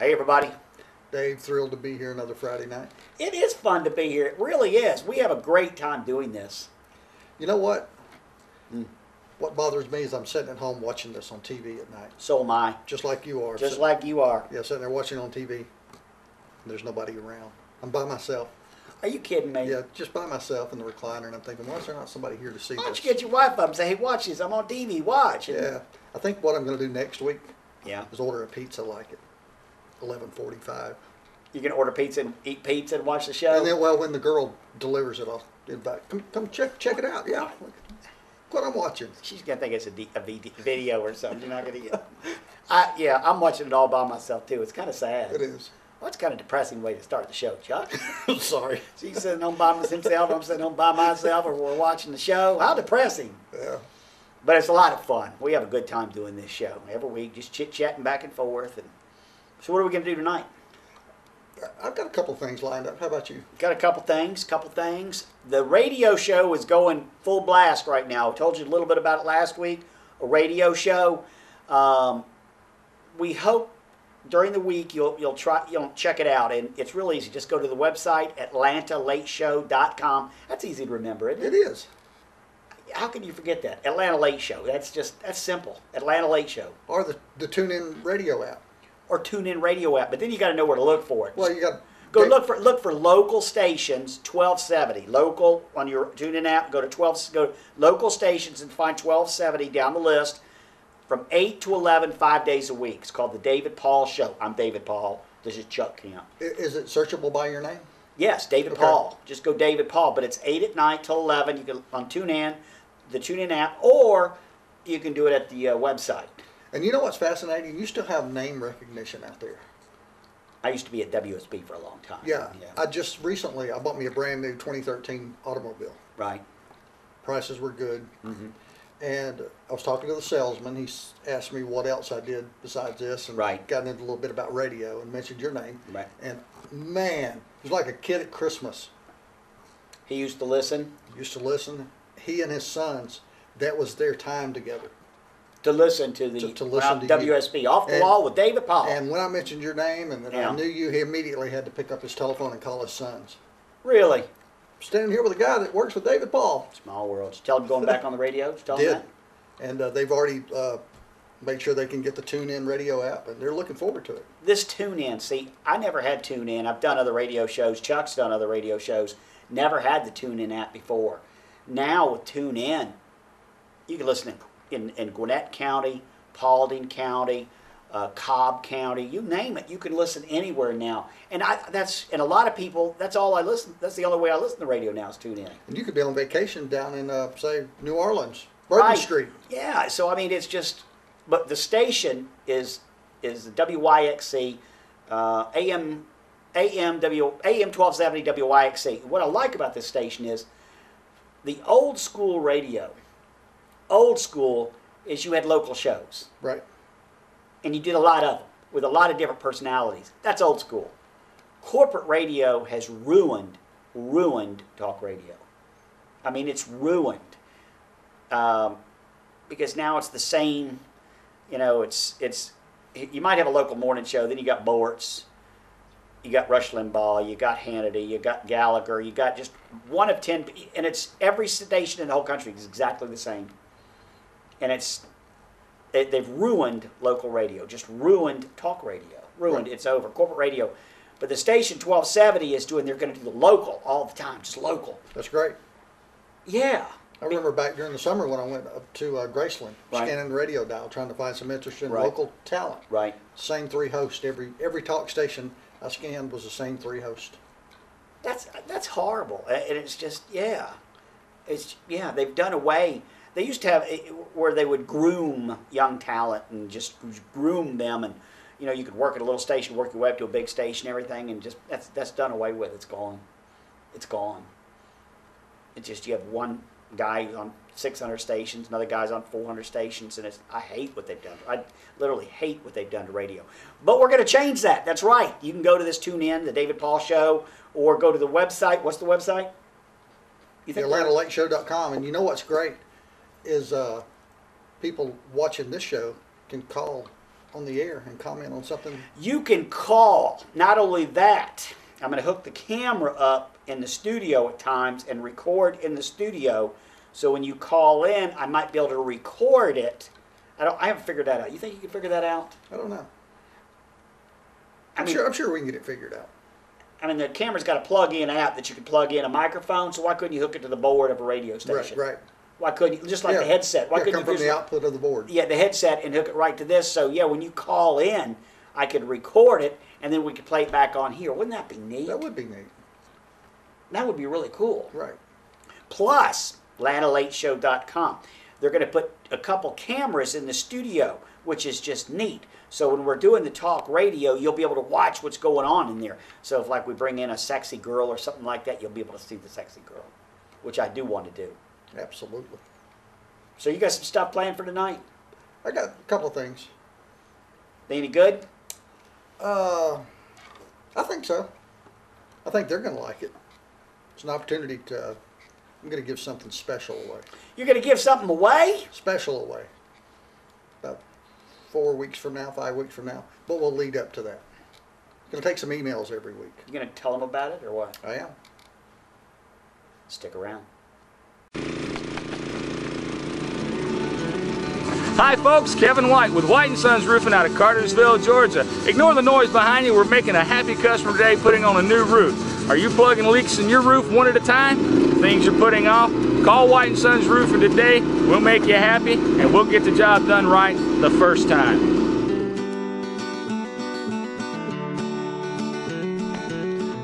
Hey, everybody. Dave, thrilled to be here another Friday night. It is fun to be here. It really is. We have a great time doing this. You know what? What bothers me is I'm sitting at home watching this on TV at night. So am I. Just like you are. Just like you are. Yeah, sitting there watching on TV. And there's nobody around. I'm by myself. Are you kidding me? Yeah, just by myself in the recliner, and I'm thinking, why is there not somebody here to see Why don't this? you get your wife up and say, hey, watch this. I'm on TV. Watch. And Yeah. I think what I'm going to do next week Yeah. is order a pizza like at 11:45. You can order pizza and eat pizza and watch the show. And then, well, when the girl delivers it, I'll invite, come check it out. Yeah. Look what I'm watching. She's going to think it's a video or something. You're not going to get I'm watching it all by myself, too. It's kind of sad. It is. Well, it's kind of a depressing way to start the show, Chuck. Sorry. She's sitting home by himself, I'm sitting home by myself, or we're watching the show. How depressing. Yeah. But it's a lot of fun. We have a good time doing this show. Every week, just chit-chatting back and forth. And so what are we going to do tonight? I've got a couple things lined up. How about you? Got a couple things. The radio show is going full blast right now. I told you a little bit about it last week. A radio show. We hope during the week you'll check it out, and it's real easy. Just go to the website atlantalateshow.com. That's easy to remember, isn't it? It is. How can you forget that? Atlanta Late Show. That's simple. Atlanta Late Show. Or the TuneIn radio app. Or TuneIn radio app. But then you got to know where to look for it. Well, you got Go look for local stations 1270. Local on your TuneIn app. Go to local stations and find 1270 down the list from 8 to 11, 5 days a week. It's called the David Paul Show. I'm David Paul. This is Chuck Kemp. Is it searchable by your name? Yes, David Paul. Just go David Paul. But it's 8 at night till 11. You can on TuneIn, the TuneIn app, or you can do it at the website. And you know what's fascinating? You still have name recognition out there. I used to be at WSB for a long time. Yeah. I just recently, I bought me a brand new 2013 automobile. Right. Prices were good. Mm-hmm. And I was talking to the salesman. He asked me what else I did besides this. And Right. got into a little bit about radio and mentioned your name. Right. And man, he was like a kid at Christmas. He used to listen. He used to listen. He and his sons, that was their time together. To listen to the To listen to you. WSB Off the Wall with David Paul. And when I mentioned your name and that Yeah. I knew you, he immediately had to pick up his telephone and call his sons. Really? Standing here with a guy that works with David Paul. Small world. Did you tell him going back on the radio? Did you tell him Did. that? And they've already made sure they can get the TuneIn radio app, and they're looking forward to it. This TuneIn, see, I never had TuneIn. I've done other radio shows. Chuck's done other radio shows. Never had the TuneIn app before. Now with TuneIn, you can listen in Gwinnett County, Paulding County, Cobb County, you name it. You can listen anywhere now. And a lot of people, that's all I listen. That's the only way I listen to radio now is TuneIn. And you could be on vacation down in, say, New Orleans, Bourbon Street. Yeah. So I mean, it's just, but the station is the WYXC, AM 1270 WYXC. What I like about this station is the old school radio. Old school is you had local shows. Right. And you did a lot of them with a lot of different personalities. That's old school. Corporate radio has ruined talk radio. I mean, it's ruined. Because now it's the same, you might have a local morning show, then you got Bortz, you got Rush Limbaugh, you got Hannity, you got Gallagher, you got just one of 10, and it's every station in the whole country is exactly the same. And they've ruined local radio, just ruined talk radio. Ruined, it's over. Corporate radio. But the station 1270 is they're going to do the local all the time, just local. That's great. Yeah. I remember back during the summer when I went up to Graceland, Right. scanning the radio dial, trying to find some interesting Right. local talent. Right. Same three hosts. Every talk station I scanned was the same three hosts. That's horrible. And it's just, they've done away. They used to have where they would groom young talent and just groom them, and you could work at a little station, work your way up to a big station, everything, and just that's done away with. It's gone. It's gone. It's just you have one guy on 600 stations, another guy's on 400 stations, and I hate what they've done. I literally hate what they've done to radio. But we're going to change that. That's right. You can go to this TuneIn, the David Paul Show, or go to the website. What's the website? AtlantaLakeShow.com. And you know what's great is people watching this show can call on the air and comment on something? You can call. Not only that, I'm going to hook the camera up in the studio at times and record in the studio. So when you call in, I might be able to record it. I haven't figured that out. You think you can figure that out? I don't know. I I'm mean, sure we can get it figured out. I mean, the camera's got a plug-in app that you can plug in a microphone. So why couldn't you hook it to the board of a radio station? Right. Why couldn't you, just like Yeah. the headset? Why Yeah, couldn't come you from the output of the board. Yeah, the headset and hook it right to this. So yeah, when you call in, I could record it and then we could play it back on here. Wouldn't that be neat? That would be neat. That would be really cool. Right. Plus, LanaLateShow.com. They're going to put a couple cameras in the studio, which is just neat. So when we're doing the talk radio, you'll be able to watch what's going on in there. So if like we bring in a sexy girl or something like that, you'll be able to see the sexy girl, which I do want to do. Absolutely. So you got some stuff planned for tonight? I got a couple of things. They any good? I think so. I think they're going to like it. It's an opportunity to, I'm going to give something special away. You're going to give something away? Special away. About 4 weeks from now, 5 weeks from now. But we'll lead up to that. Going to take some emails every week. You going to tell them about it or what? I am. Stick around. Hi folks, Kevin White with White & Sons Roofing out of Cartersville, Georgia. Ignore the noise behind you. We're making a happy customer today putting on a new roof. Are you plugging leaks in your roof one at a time? Things you're putting off? Call White & Sons Roofing today. We'll make you happy and we'll get the job done right the first time.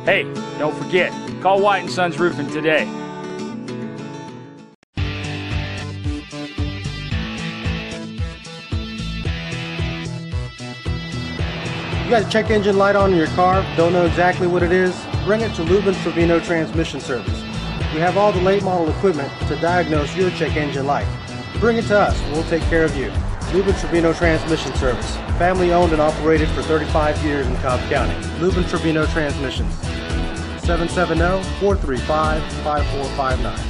Hey, don't forget, call White & Sons Roofing today. You got a check engine light on in your car, don't know exactly what it is? Bring it to Lubin Trevino Transmission Service. We have all the late model equipment to diagnose your check engine light. Bring it to us, we'll take care of you. Lubin Trevino Transmission Service. Family owned and operated for 35 years in Cobb County. Lubin Trevino Transmissions. 770-435-5459.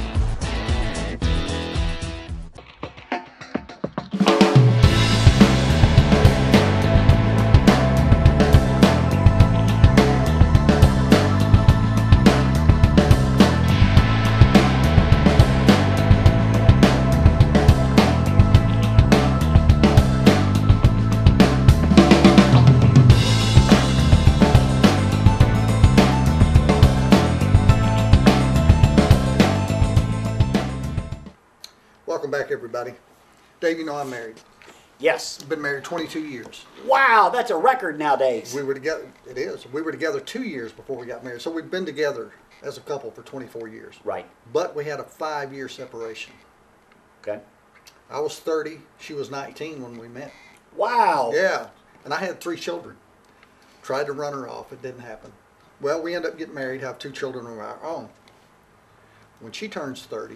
Welcome back, everybody. Dave, you know I'm married. Yes. Been married 22 years. Wow, that's a record nowadays. We were together, it is. We were together 2 years before we got married. So we've been together as a couple for 24 years. Right. But we had a 5-year separation. Okay. I was 30, she was 19 when we met. Wow. Yeah, and I had 3 children. Tried to run her off, it didn't happen. Well, we end up getting married, have 2 children of our own. When she turns 30,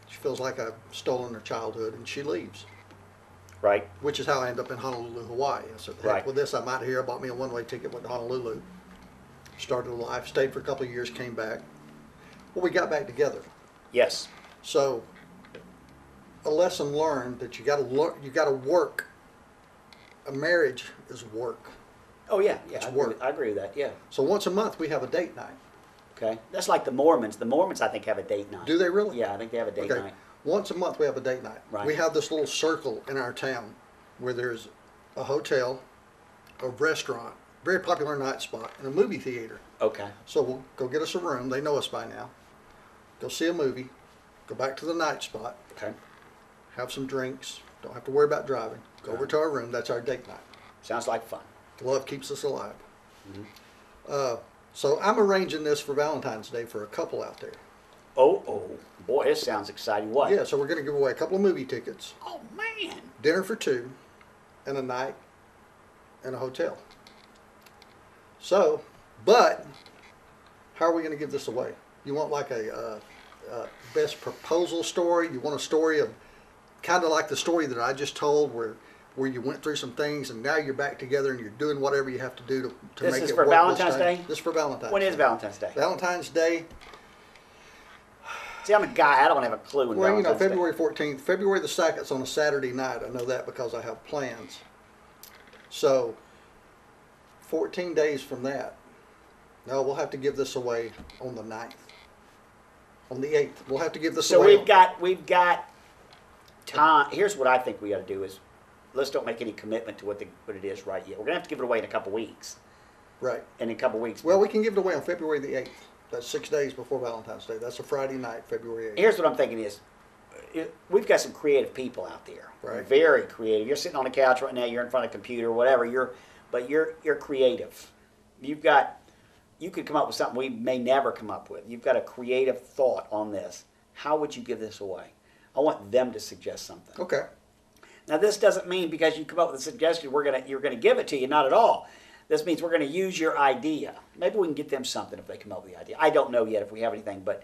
she feels like I've stolen her childhood and she leaves. Right. Which is how I end up in Honolulu, Hawaii. I said, heck Right. with this, I'm out of here. I bought me a one-way ticket, went to Honolulu. Started a life, stayed for a couple of years, came back. Well, we got back together. Yes. So, a lesson learned that you got to work. A marriage is work. Oh yeah. Yeah. It's I work. agree with that. Yeah. So once a month we have a date night. Okay. That's like the Mormons. The Mormons, I think, have a date night. Do they really? Yeah, I think they have a date Okay. night. Once a month we have a date night. Right. We have this little circle in our town where there's a hotel, a restaurant, very popular night spot, and a movie theater. Okay. So we'll go get us a room. They know us by now. Go see a movie. Go back to the night spot. Okay. Have some drinks. Don't have to worry about driving. Go over to our room. That's our date night. Sounds like fun. Love keeps us alive. So I'm arranging this for Valentine's Day for a couple out there. Oh, boy, this sounds exciting. What? Yeah, so we're going to give away a couple of movie tickets, Oh man. dinner for 2, and a night in a hotel. So, but how are we going to give this away? You want like a best proposal story? You want a story of kind of like the story that I just told, where you went through some things and now you're back together and you're doing whatever you have to do to This make is it for work Valentine's this time. Day? This is for Valentine's When Day. is Valentine's Day? Valentine's Day, See, I'm a guy. I don't have a clue when well, you know, Valentine's Day. February 14th. February the 2nd is on a Saturday night. I know that because I have plans. So 14 days from that, no, we'll have to give this away on the 9th. On the 8th, we'll have to give this So away. we've got time. Here's what I think we got to do is, let's don't make any commitment to what it is right yet. We're gonna have to give it away in a couple weeks. Right. In a couple weeks. Well, we can give it away on February the 8th. That's 6 days before Valentine's Day. That's a Friday night, February 8th. Here's what I'm thinking is, we've got some creative people out there. Right. Very creative. You're sitting on the couch right now. You're in front of a computer, whatever. You're creative. You could come up with something we may never come up with. You've got a creative thought on this. How would you give this away? I want them to suggest something. Okay. Now, this doesn't mean because you come up with a suggestion you're gonna give it to you. Not at all. This means we're going to use your idea. Maybe we can get them something if they come up with the idea. I don't know yet if we have anything, but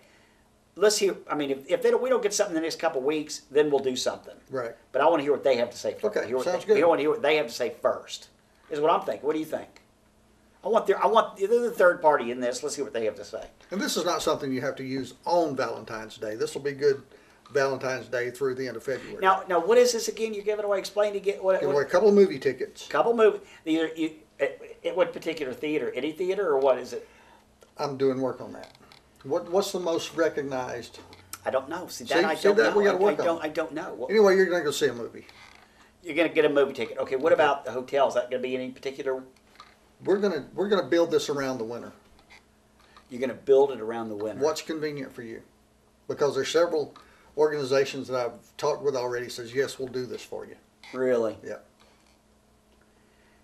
let's hear. I mean, if we don't get something in the next couple of weeks, then we'll do something. Right. But I want to hear what they have to say first. Okay, sounds good. I want to hear what they have to say first. Is what I'm thinking. What do you think? They're the third party in this. Let's see what they have to say. And this is not something you have to use on Valentine's Day. This will be good Valentine's Day through the end of February. Now, what is this again? You're giving away. Explain to get what. Give away a couple of movie tickets. Couple movie. At what particular theater? Any theater or what is it? I'm doing work on that. What's the most recognized? I don't know. See, we got to work on. I don't know. Anyway, you're going to go see a movie. You're going to get a movie ticket. Okay. What about the hotel? Is that going to be any particular? We're gonna build this around the winter. You're going to build it around the winter. What's convenient for you? Because there's several organizations that I've talked with already says yes, we'll do this for you. Really? Yeah.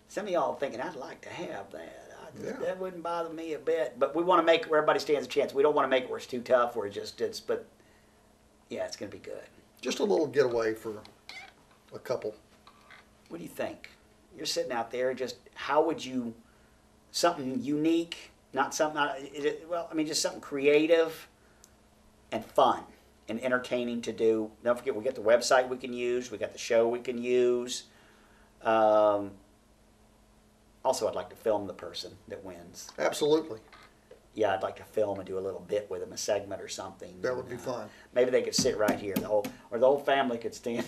Some of y'all are thinking I'd like to have that. Yeah. That wouldn't bother me a bit. But we want to make it where everybody stands a chance. We don't want to make it where it's too tough, where but yeah, it's going to be good. Just a little getaway for a couple. What do you think? You're sitting out there. Just how would you? Something unique, not something. Just something creative and fun and entertaining to do. Don't forget, we got the website we can use. We got the show we can use. Also, I'd like to film the person that wins. Absolutely. Yeah, I'd like to film and do a little bit with them, a segment or something. That would be fun. Maybe they could sit right here. The whole family could stand.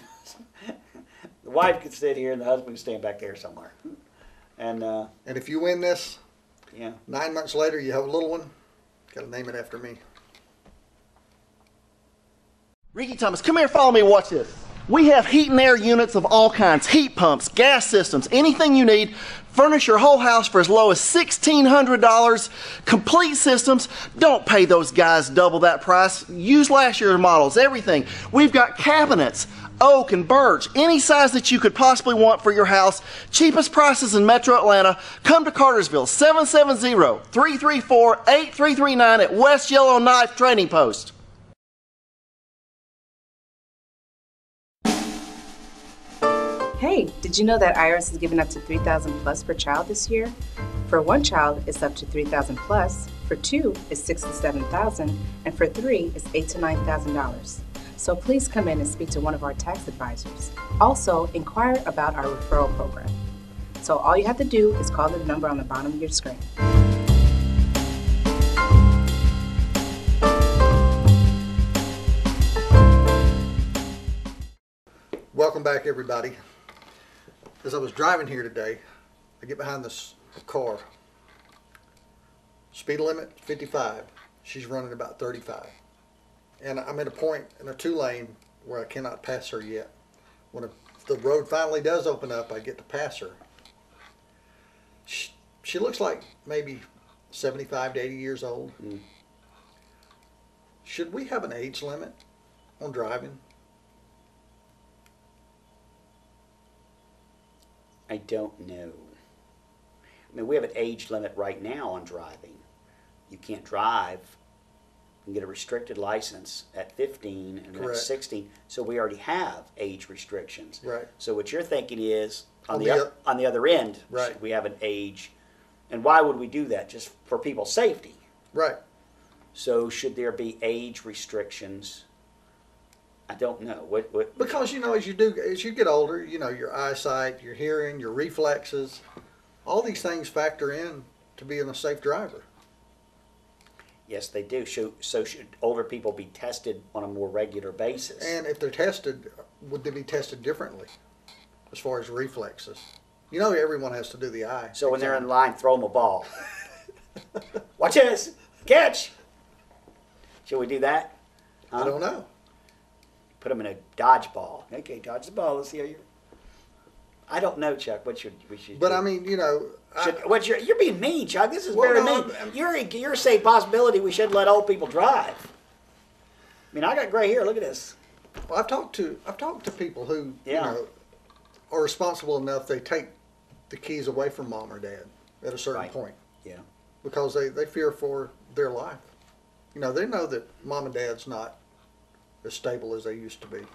The wife could sit here, and the husband could stand back there somewhere. And if you win this, yeah, 9 months later you have a little one. Got to name it after me. Ricky Thomas, come here, follow me, watch this. We have heat and air units of all kinds, heat pumps, gas systems, anything you need. Furnish your whole house for as low as $1,600. Complete systems. Don't pay those guys double that price. Use last year's models, everything. We've got cabinets, oak and birch, any size that you could possibly want for your house. Cheapest prices in Metro Atlanta. Come to Cartersville, 770-334-8339 at West Yellowknife Trading Post. Hey, did you know that IRS is giving up to $3,000 plus per child this year? For one child, it's up to $3,000 plus. For two, it's $6,000 to $7,000, and for three, it's $8,000 to $9,000. So please come in and speak to one of our tax advisors. Also, inquire about our referral program. So all you have to do is call the number on the bottom of your screen. Welcome back, everybody. As I was driving here today, I get behind this car. Speed limit 55. She's running about 35. And I'm at a point in a 2-lane where I cannot pass her yet. When the road finally does open up, I get to pass her. She looks like maybe 75 to 80 years old. Mm. Should we have an age limit on driving? I don't know. I mean, we have an age limit right now on driving. You can't drive and get a restricted license at 15 and at 16. So we already have age restrictions. Right. So what you're thinking is on the other end, right, should we have an age? And why would we do that? Just for people's safety. Right. So should there be age restrictions? I don't know. What? Because, you know, as you get older, you know, your eyesight, your hearing, your reflexes, all these things factor in to being a safe driver. Yes, they do. So should older people be tested on a more regular basis? And if they're tested, would they be tested differently as far as reflexes? You know everyone has to do the eye. So when they're in exam. line, throw them a ball. Watch this. Catch. Should we do that? I don't know. Put them in a dodgeball. Okay, dodge the ball. Let's see how you. I don't know, Chuck. What should we should? But do? I mean, you know, You're being mean, Chuck. This is Well, very no, mean. I'm- You're saying possibility we should let old people drive. I mean, I got gray hair. Look at this. well, I've talked to people who Yeah. you know are responsible enough they take the keys away from mom or dad at a certain Right. point Yeah. because they fear for their life. You know, they know that mom and dad's not as stable as they used to be.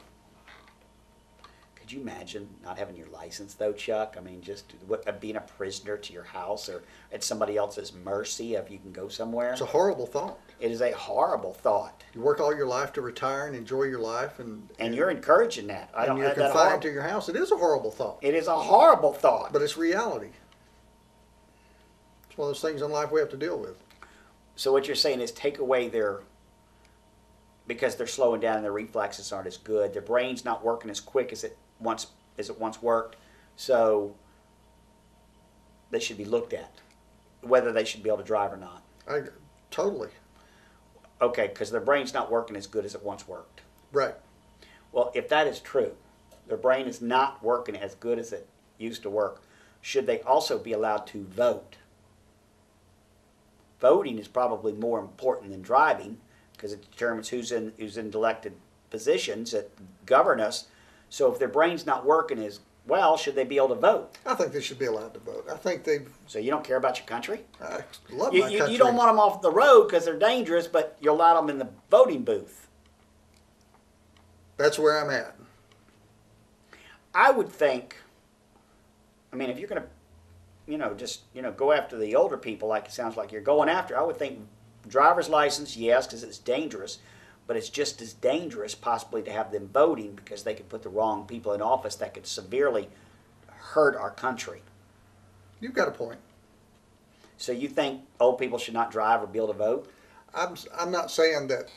Could you imagine not having your license, though, Chuck? I mean, just being a prisoner to your house or at somebody else's mercy if you can go somewhere. It's a horrible thought. It is a horrible thought, You work all your life to retire and enjoy your life, and and you're encouraging that. I and don't you're have that confined horrible. to your house. It is a horrible thought, It is a horrible thought. but it's reality. It's one of those things in life we have to deal with. So what you're saying is take away their, because they're slowing down and their reflexes aren't as good. Their brain's not working as quick as it once worked. So they should be looked at, whether they should be able to drive or not. Totally Okay, because their brain's not working as good as it once worked. right. Well, if that is true, their brain is not working as good as it used to work, should they also be allowed to vote? Voting is probably more important than driving because it determines who's in elected positions that govern us. So if their brain's not working as well, should they be able to vote? I think they should be allowed to vote. I think they've. So you don't care about your country? I love You, my you, country. you don't want them off the road because they're dangerous, but you allow them in the voting booth. That's where I'm at. I would think, I mean, if you're going to, just, go after the older people like it sounds like you're going after, I would think driver's license, yes, because it's dangerous, but it's just as dangerous possibly to have them voting because they could put the wrong people in office that could severely hurt our country. You've got a point. So you think old people should not drive or be able to vote? I'm not saying that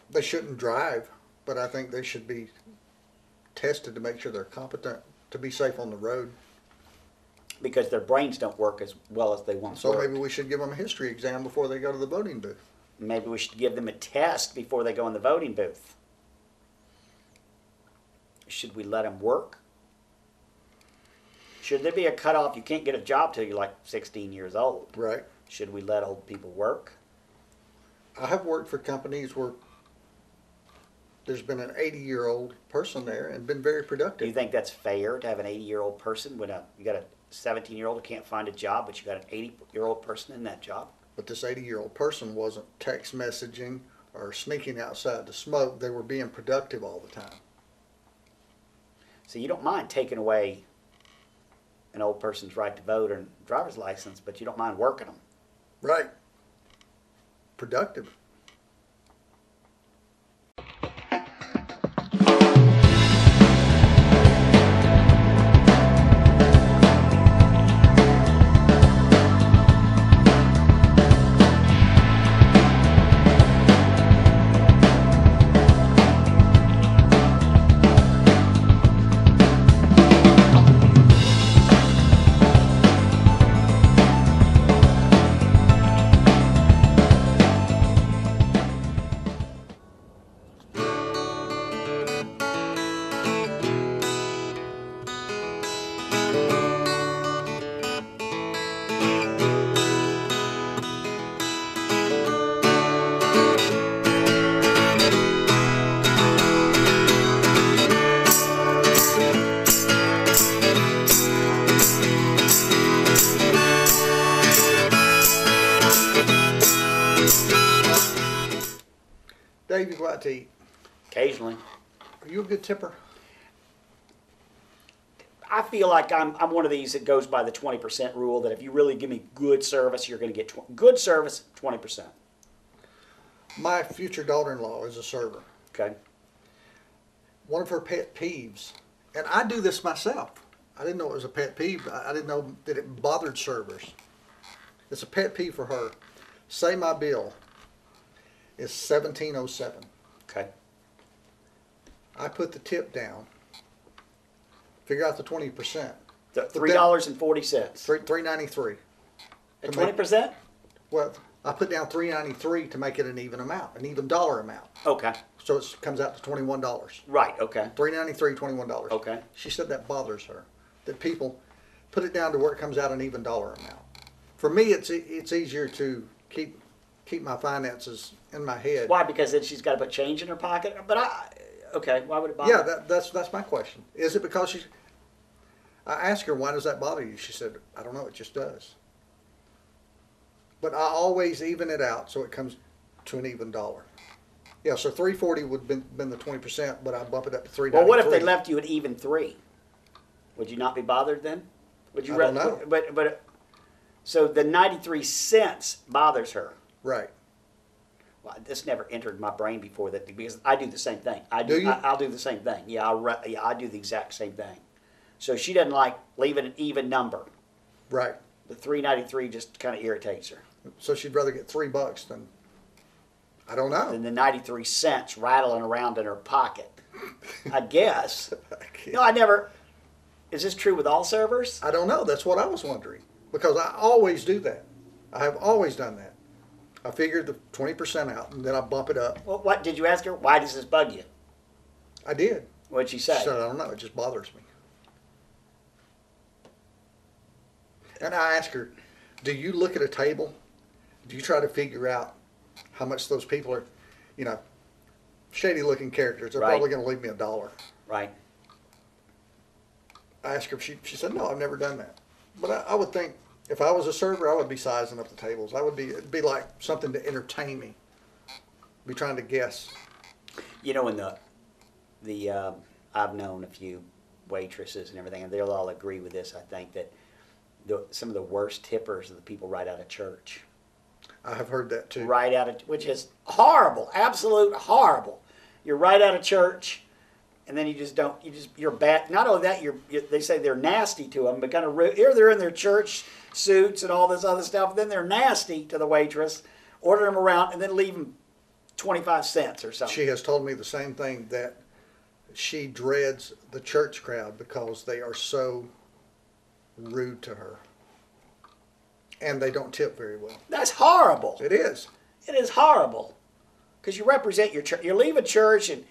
they shouldn't drive, but I think they should be tested to make sure they're competent to be safe on the road. Because their brains don't work as well as they once So worked. maybe we should give them a history exam before they go to the voting booth. Maybe we should give them a test before they go in the voting booth. Should we let them work? Should there be a cutoff? You can't get a job till you're like 16 years old. Right. Should we let old people work? I have worked for companies where there's been an 80-year-old person there and been very Do you productive. think that's fair to have an 80-year-old person when you got a 17-year-old who can't find a job, but you got an 80-year-old person in that job? But this 80-year-old person wasn't text messaging or sneaking outside to smoke. They were being productive all the time. So you don't mind taking away an old person's right to vote or driver's license, but you don't mind working them. Right. Productive. Dave, you go out to eat. Occasionally. Are you a good tipper? I feel like I'm one of these that goes by the 20% rule that if you really give me good service, you're going to get good service, 20%. My future daughter-in-law is a server. Okay? One of her pet peeves, and I do this myself. I didn't know it was a pet peeve. I didn't know that it bothered servers. It's a pet peeve for her. Say my bill is $17.07. Okay. I put the tip down. Figure out the 20%. $3.40. $3.93. At 20%? Well, I put down $3.93 to make it an even amount, an even dollar amount. Okay. So it comes out to $21. Right, okay. $3.93, $21. Okay. She said that bothers her, that people put it down to where it comes out an even dollar amount. For me, it's easier to keep my finances in my head. Why? Because then she's got to put change in her pocket? But okay, why would it bother? Yeah, that's my question. Is it because I asked her, why does that bother you? She said, I don't know, it just does. But I always even it out so it comes to an even dollar. Yeah, so $3.40 would have been the 20%, but I bump it up to $3.93. Well, what if they left you at even 3? Would you not be bothered then? Would you? I don't know. But so the 93 cents bothers her. Right. Well, this never entered my brain before that because I do the same thing. Do you? I'll do the same thing. Yeah, I do the exact same thing. So she doesn't like leaving an even number. Right. The $3.93 just kind of irritates her. So she'd rather get $3 than, I don't know. Than the 93 cents rattling around in her pocket. I guess. No, I never. Is this true with all servers? I don't know. That's what I was wondering. Because I always do that. I have always done that. I figured the 20% out and then I bump it up. Well, what did you ask her? Why does this bug you? I did. What'd she say? She said, I don't know. It just bothers me. And I asked her, do you look at a table? Do you try to figure out how much those people are, shady looking characters? They're Right. probably going to leave me $1. Right. I asked her if she said, no, I've never done that. But I would think if I was a server, I would be sizing up the tables. It'd be like something to entertain me. Be trying to guess. You know, in the I've known a few waitresses and everything, and they'll all agree with this. I think that some of the worst tippers are the people right out of church. I have heard that too. Right out of, which is horrible, absolute horrible. You're right out of church, and then you're bad. Not only that, they say they're nasty to them, but kind of rude. Here they're in their church suits and all this other stuff. Then they're nasty to the waitress, order them around, and then leave them 25 cents or something. She has told me the same thing, that she dreads the church crowd because they are so rude to her. And they don't tip very well. That's horrible. It is. It is horrible. Because you represent your church. You leave a church and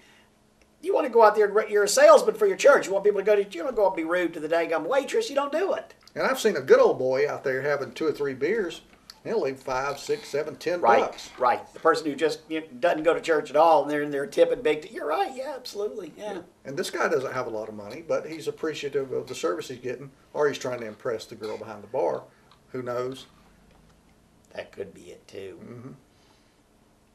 you want to go out there and you're a salesman for your church. You want people to go to, you don't go and be rude to the daggum waitress. You don't do it. And I've seen a good old boy out there having 2 or 3 beers. He'll leave $5, $6, $7, $10. Right. The person who just doesn't go to church at all and they're in there tipping big. You're right. Yeah, absolutely. Yeah. And this guy doesn't have a lot of money, but he's appreciative of the service he's getting, or he's trying to impress the girl behind the bar. Who knows? That could be it too. Mm-hmm.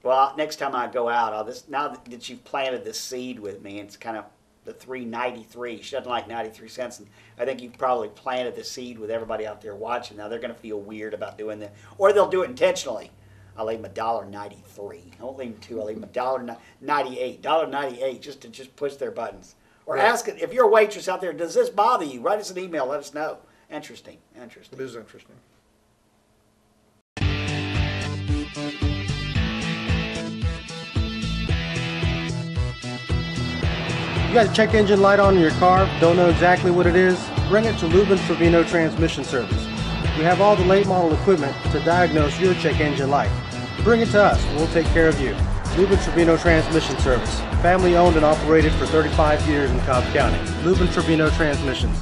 Well, next time I go out, now that you've planted this seed with me, it's kind of the $3.93. She doesn't like 93 cents, and I think you've probably planted the seed with everybody out there watching. Now they're going to feel weird about doing that, or they'll do it intentionally. I'll leave them $1.93. I won't leave them $2. I'll leave them $1.98. $1.98 just to push their buttons. Or ask it, if you're a waitress out there, does this bother you? Write us an email. Let us know. Interesting. It is interesting. You got a check engine light on in your car, don't know exactly what it is? Bring it to Lubin Trevino Transmission Service. We have all the late model equipment to diagnose your check engine light. Bring it to us and we'll take care of you. Lubin Trevino Transmission Service. Family owned and operated for 35 years in Cobb County. Lubin Trevino Transmissions.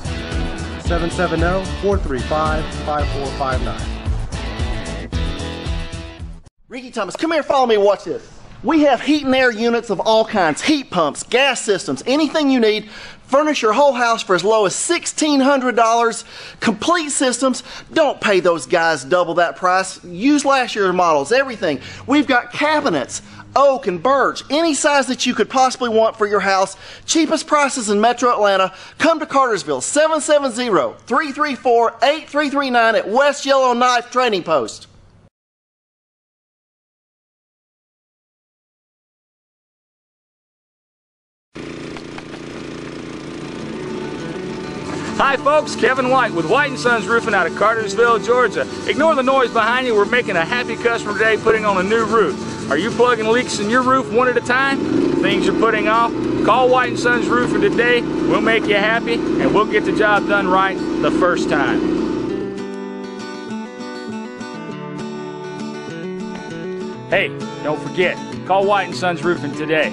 770-435-5459. Ricky Thomas, come here, follow me, watch this. We have heat and air units of all kinds, heat pumps, gas systems, anything you need. Furnish your whole house for as low as $1,600. Complete systems. Don't pay those guys double that price. Use last year's models, everything. We've got cabinets, oak and birch, any size that you could possibly want for your house. Cheapest prices in Metro Atlanta. Come to Cartersville, 770-334-8339 at West Yellowknife Trading Post. Hi folks, Kevin White with White & Sons Roofing out of Cartersville, Georgia. Ignore the noise behind you. We're making a happy customer today putting on a new roof. Are you plugging leaks in your roof one at a time? Things you're putting off? Call White & Sons Roofing today. We'll make you happy, and we'll get the job done right the first time. Hey, don't forget, call White & Sons Roofing today.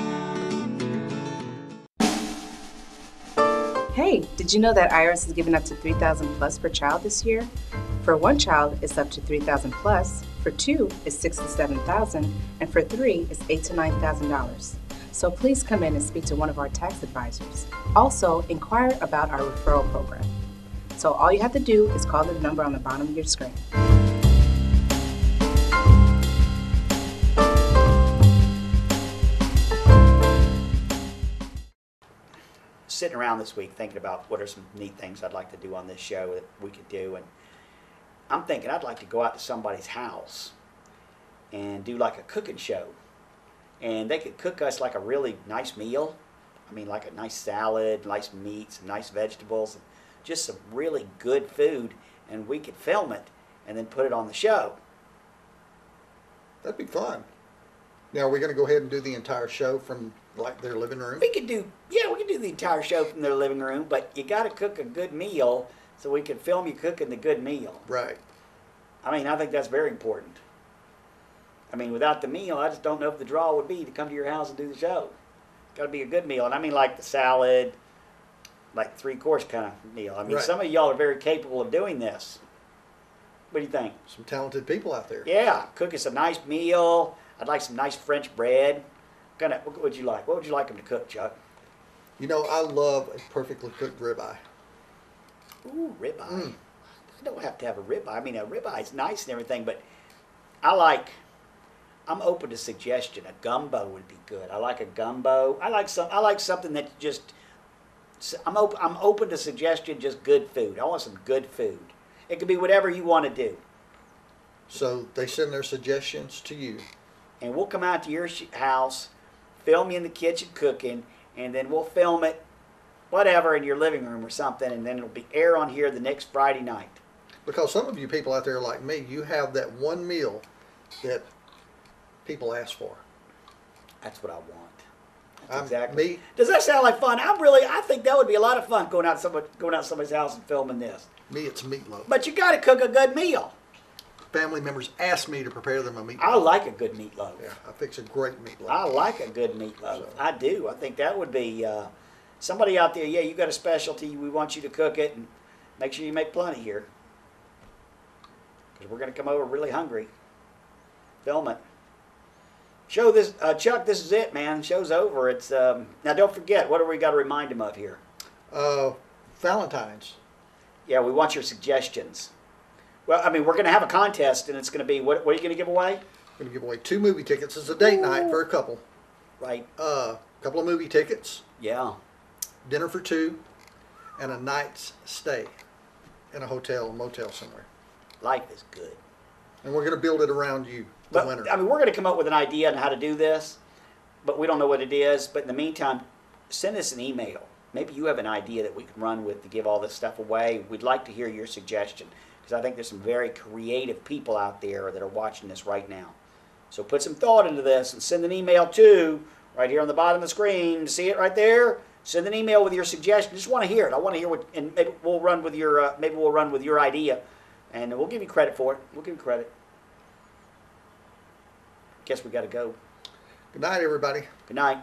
Hey, did you know that IRS is giving up to $3,000 plus per child this year? For one child, it's up to $3,000 plus. For two, it's $6,000 to $7,000, and for three, it's $8,000 to $9,000. So please come in and speak to one of our tax advisors. Also, inquire about our referral program. So all you have to do is call the number on the bottom of your screen. Sitting around this week thinking about what are some neat things I'd like to do on this show that we could do, and I'm thinking I'd like to go out to somebody's house and do like a cooking show, and they could cook us like a really nice meal. I mean, like a nice salad, nice meats, and nice vegetables, and just some really good food, and we could film it and then put it on the show. That'd be fun. Now, are we going to go ahead and do the entire show from like their living room? We could do, yeah, we could do the entire show from their living room, but you got to cook a good meal so we can film you cooking the good meal. Right. I mean, I think that's very important. I mean, without the meal, I just don't know if the draw would be to come to your house and do the show. Got to be a good meal, and I mean like the salad, like 3-course kind of meal. I mean, Right. some of y'all are very capable of doing this. What do you think? Some talented people out there. Yeah, cook us a nice meal. I'd like some nice French bread. What would you like? What would you like them to cook, Chuck? You know, I love a perfectly cooked ribeye. Ooh, ribeye. I don't have to have a ribeye. I mean, a ribeye is nice and everything, but I'm open to suggestion. A gumbo would be good. I like a gumbo. I like something that just. I'm open to suggestion. Just good food. I want some good food. It could be whatever you want to do, So they send their suggestions to you. and we'll come out to your house, film you in the kitchen cooking, and then we'll film it, whatever, in your living room or something, and then it'll be air on here the next Friday night. Because some of you people out there like me, you have that one meal that people ask for. That's what I want. That's exactly. Me, Does that sound like fun? I think that would be a lot of fun going out to somebody's house and filming this. it's meatloaf. But you got to cook a good meal. Family members ask me to prepare them a meatloaf. I like a good meatloaf. Yeah, I fix a great meatloaf. I like a good meatloaf. So. I do. I think that would be somebody out there. Yeah, you got a specialty. We want you to cook it, and make sure you make plenty here, because we're going to come over really hungry. Film it. Show this, Chuck. This is it, man. Show's over. It's now. Don't forget. What do we got to remind him of here? Valentine's. Yeah, we want your suggestions. Well, I mean, we're going to have a contest, and it's going to be what are you going to give away? I'm going to give away 2 movie tickets. It's a date night for a couple. Right. Couple of movie tickets, Yeah. dinner for 2, and a night's stay in a hotel, motel somewhere. Life is good. And we're going to build it around you, the But, winner. I mean, we're going to come up with an idea on how to do this, but we don't know what it is. But in the meantime, send us an email. Maybe you have an idea that we can run with to give all this stuff away. We'd like to hear your suggestion, because I think there's some very creative people out there that are watching this right now. So put some thought into this and send an email to, right here on the bottom of the screen. See it right there? Send an email with your suggestion. Just want to hear it. I want to hear what, and maybe we'll run with your idea, and we'll give you credit for it. We'll give you credit. Guess we got to go. Good night, everybody. Good night.